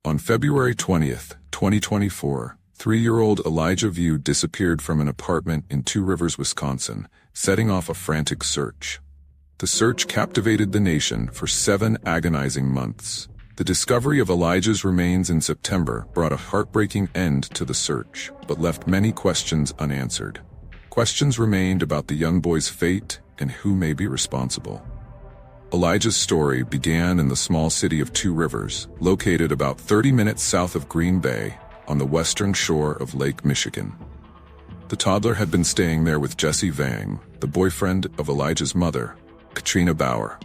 On February 20th, 2024, 3-year-old Elijah View disappeared from an apartment in Two Rivers, Wisconsin, setting off a frantic search. The search captivated the nation for 7 agonizing months. The discovery of Elijah's remains in September brought a heartbreaking end to the search, but left many questions unanswered. Questions remained about the young boy's fate and who may be responsible. Elijah's story began in the small city of Two Rivers, located about 30 minutes south of Green Bay, on the western shore of Lake Michigan. The toddler had been staying there with Jesse Vang, the boyfriend of Elijah's mother, Katrina Bauer.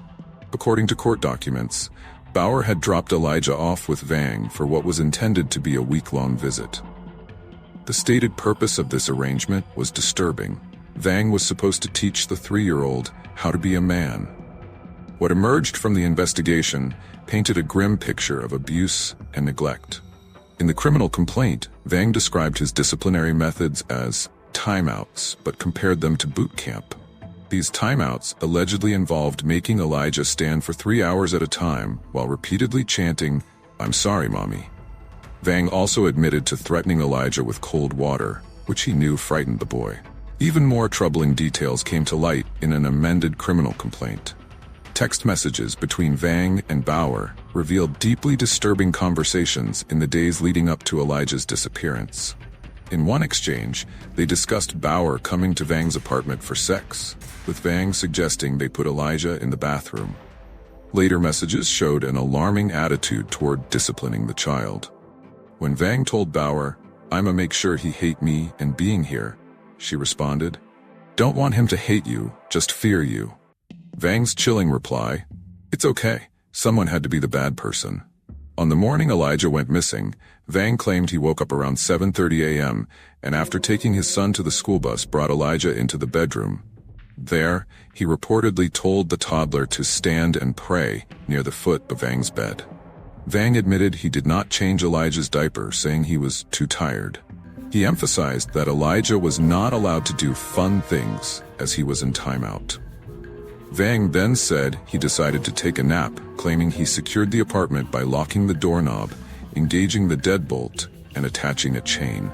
According to court documents, Bauer had dropped Elijah off with Vang for what was intended to be a week-long visit. The stated purpose of this arrangement was disturbing. Vang was supposed to teach the 3-year-old how to be a man. What emerged from the investigation painted a grim picture of abuse and neglect. In the criminal complaint, Vang described his disciplinary methods as timeouts, but compared them to boot camp. These timeouts allegedly involved making Elijah stand for 3 hours at a time while repeatedly chanting, "I'm sorry, Mommy." Vang also admitted to threatening Elijah with cold water, which he knew frightened the boy. Even more troubling details came to light in an amended criminal complaint. Text messages between Vang and Bauer revealed deeply disturbing conversations in the days leading up to Elijah's disappearance. In one exchange, they discussed Bauer coming to Vang's apartment for sex, with Vang suggesting they put Elijah in the bathroom. Later messages showed an alarming attitude toward disciplining the child. When Vang told Bauer, "I'ma make sure he hate me and being here," she responded, "Don't want him to hate you, just fear you." Vang's chilling reply, "It's okay, someone had to be the bad person." On the morning Elijah went missing, Vang claimed he woke up around 7:30 a.m. and after taking his son to the school bus brought Elijah into the bedroom. There, he reportedly told the toddler to stand and pray near the foot of Vang's bed. Vang admitted he did not change Elijah's diaper, saying he was too tired. He emphasized that Elijah was not allowed to do fun things as he was in timeout. Vang then said he decided to take a nap, claiming he secured the apartment by locking the doorknob, engaging the deadbolt, and attaching a chain.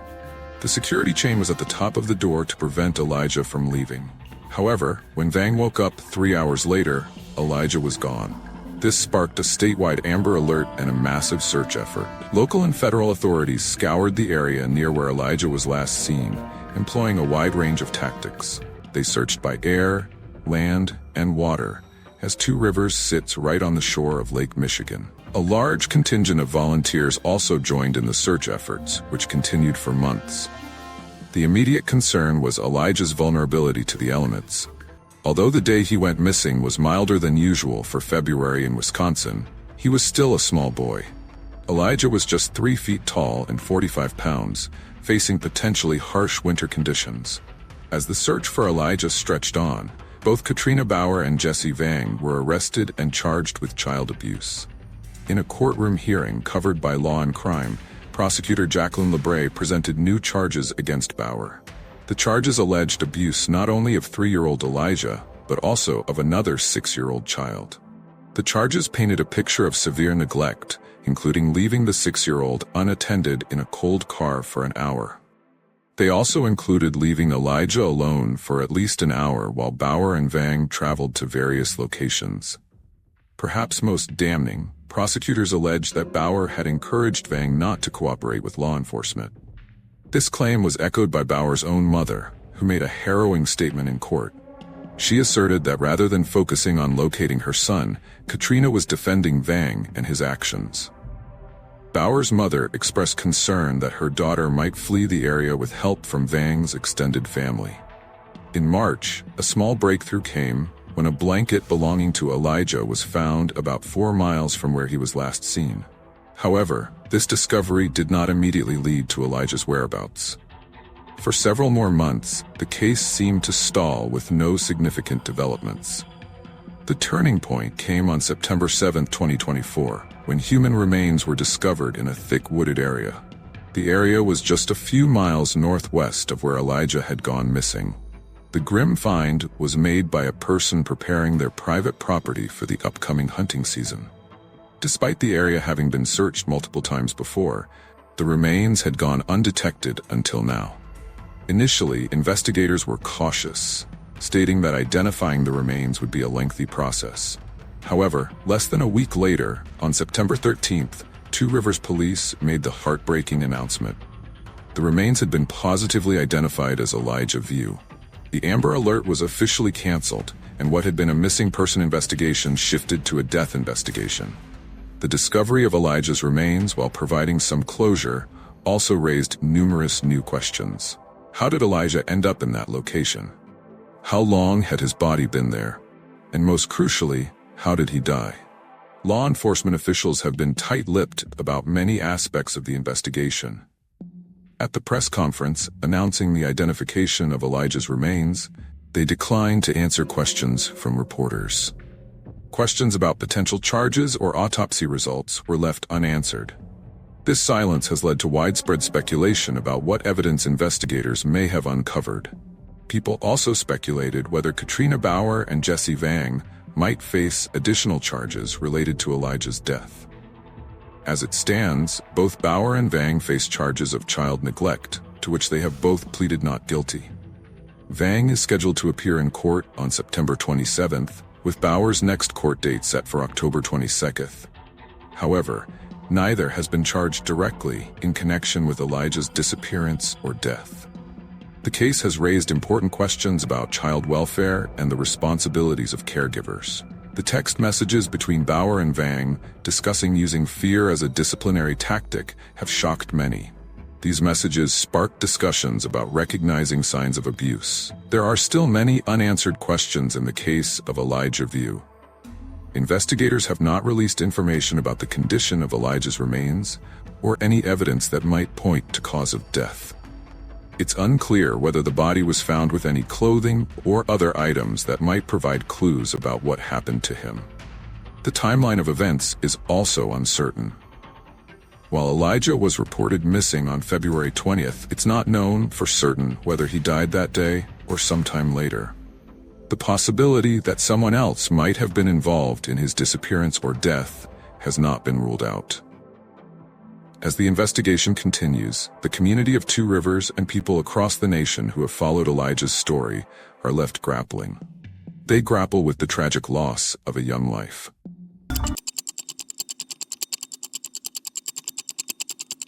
The security chain was at the top of the door to prevent Elijah from leaving. However, when Vang woke up 3 hours later, Elijah was gone. This sparked a statewide Amber Alert and a massive search effort. Local and federal authorities scoured the area near where Elijah was last seen, employing a wide range of tactics. They searched by air, land, and water, as Two Rivers sits right on the shore of Lake Michigan. A large contingent of volunteers also joined in the search efforts, which continued for months. The immediate concern was Elijah's vulnerability to the elements. Although the day he went missing was milder than usual for February in Wisconsin, he was still a small boy. Elijah was just 3 feet tall and 45 pounds, facing potentially harsh winter conditions. As the search for Elijah stretched on, both Katrina Bauer and Jesse Vang were arrested and charged with child abuse. In a courtroom hearing covered by Law and Crime, prosecutor Jacqueline LeBray presented new charges against Bauer. The charges alleged abuse not only of 3-year-old Elijah, but also of another 6-year-old child. The charges painted a picture of severe neglect, including leaving the 6-year-old unattended in a cold car for an hour. They also included leaving Elijah alone for at least an hour while Bauer and Vang traveled to various locations. Perhaps most damning, prosecutors alleged that Bauer had encouraged Vang not to cooperate with law enforcement. This claim was echoed by Bauer's own mother, who made a harrowing statement in court. She asserted that rather than focusing on locating her son, Katrina was defending Vang and his actions. Bauer's mother expressed concern that her daughter might flee the area with help from Vang's extended family. In March, a small breakthrough came when a blanket belonging to Elijah was found about 4 miles from where he was last seen. However, this discovery did not immediately lead to Elijah's whereabouts. For several more months, the case seemed to stall with no significant developments. The turning point came on September 7, 2024, when human remains were discovered in a thick wooded area. The area was just a few miles northwest of where Elijah had gone missing. The grim find was made by a person preparing their private property for the upcoming hunting season. Despite the area having been searched multiple times before, the remains had gone undetected until now. Initially, investigators were cautious, stating that identifying the remains would be a lengthy process. However, less than a week later, on September 13th, Two Rivers Police made the heartbreaking announcement. The remains had been positively identified as Elijah View. The Amber Alert was officially canceled, and what had been a missing person investigation shifted to a death investigation. The discovery of Elijah's remains, while providing some closure, also raised numerous new questions. How did Elijah end up in that location? How long had his body been there? And most crucially, how did he die? Law enforcement officials have been tight-lipped about many aspects of the investigation. At the press conference announcing the identification of Elijah's remains, they declined to answer questions from reporters. Questions about potential charges or autopsy results were left unanswered. This silence has led to widespread speculation about what evidence investigators may have uncovered. People also speculated whether Katrina Bauer and Jesse Vang might face additional charges related to Elijah's death. As it stands, both Bauer and Vang face charges of child neglect, to which they have both pleaded not guilty. Vang is scheduled to appear in court on September 27th, with Bauer's next court date set for October 22nd. However, neither has been charged directly in connection with Elijah's disappearance or death. The case has raised important questions about child welfare and the responsibilities of caregivers. The text messages between Bauer and Vang, discussing using fear as a disciplinary tactic, have shocked many. These messages sparked discussions about recognizing signs of abuse. There are still many unanswered questions in the case of Elijah View. Investigators have not released information about the condition of Elijah's remains or any evidence that might point to cause of death. It's unclear whether the body was found with any clothing or other items that might provide clues about what happened to him. The timeline of events is also uncertain. While Elijah was reported missing on February 20th, it's not known for certain whether he died that day or sometime later. The possibility that someone else might have been involved in his disappearance or death has not been ruled out. As the investigation continues, the community of Two Rivers and people across the nation who have followed Elijah's story are left grappling. They grapple with the tragic loss of a young life.